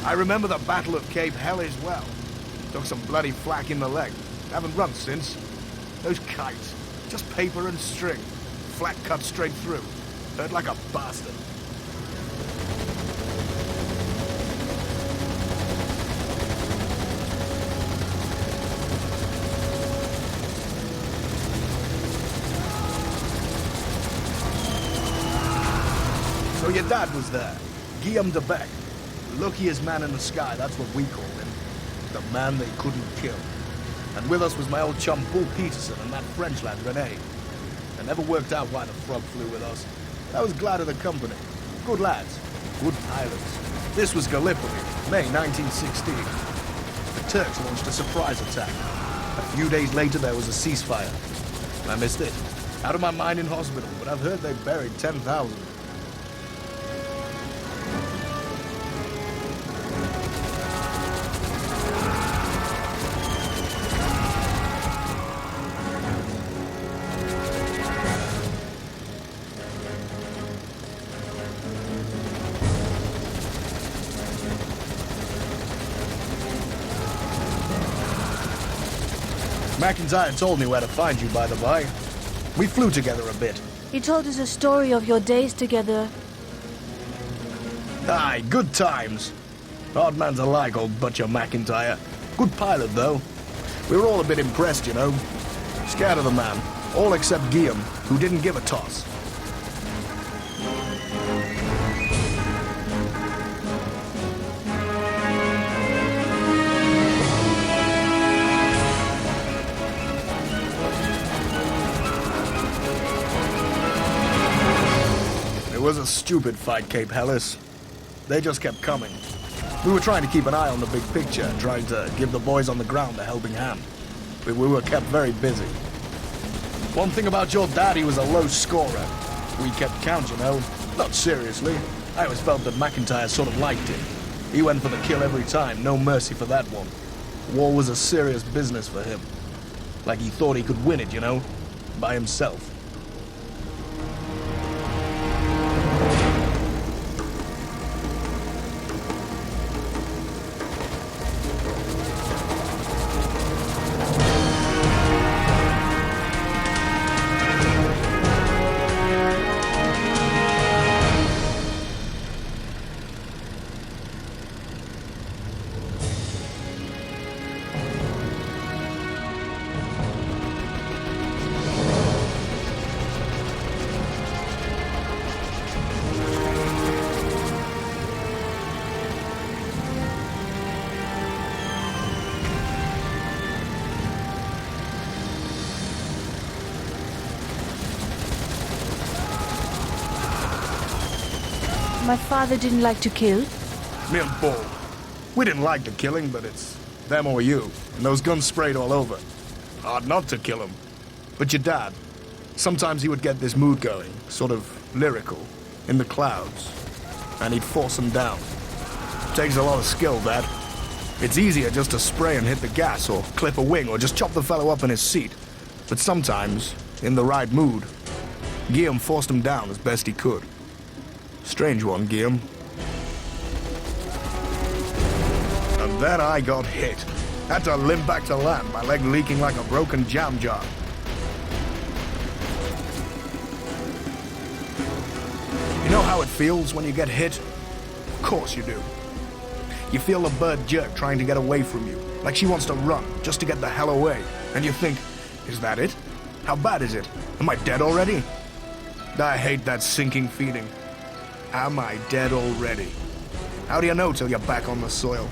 I remember the Battle of Cape Hell as well. Took some bloody flak in the leg. Haven't run since. Those kites, just paper and string. Flak cut straight through. Hurt like a bastard. So your dad was there, Guillaume de Bec. Luckiest man in the sky, that's what we called him. The man they couldn't kill. And with us was my old chum Paul Peterson and that French lad René. It never worked out why the frog flew with us. I was glad of the company. Good lads, good pilots. This was Gallipoli, May 1916. The Turks launched a surprise attack. A few days later there was a ceasefire. I missed it. Out of my mind in hospital, but I've heard they buried 10,000. McIntyre told me where to find you, by the by. We flew together a bit. He told us a story of your days together. Aye, good times. Hard man to like, old Butcher McIntyre. Good pilot, though. We were all a bit impressed, you know. Scared of the man. All except Guillaume, who didn't give a toss. It was a stupid fight, Cape Hellas. They just kept coming. We were trying to keep an eye on the big picture, trying to give the boys on the ground a helping hand. We were kept very busy. One thing about your dad, he was a low scorer. We kept count, you know. Not seriously. I always felt that McIntyre sort of liked him. He went for the kill every time, no mercy for that one. War was a serious business for him. Like he thought he could win it, you know, by himself. My father didn't like to kill. Me and Paul. We didn't like the killing, but it's them or you. And those guns sprayed all over. Hard not to kill him. But your dad, sometimes he would get this mood going, sort of lyrical, in the clouds. And he'd force them down. Takes a lot of skill, that. It's easier just to spray and hit the gas, or clip a wing, or just chop the fellow up in his seat. But sometimes, in the right mood, Guillaume forced him down as best he could. Strange one, Guillaume. And then I got hit. Had to limp back to land, my leg leaking like a broken jam jar. You know how it feels when you get hit? Of course you do. You feel the bird jerk trying to get away from you, like she wants to run, just to get the hell away. And you think, is that it? How bad is it? Am I dead already? I hate that sinking feeling. Am I dead already? How do you know till you're back on the soil?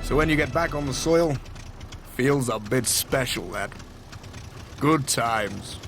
So when you get back on the soil, feels a bit special, that. Good times.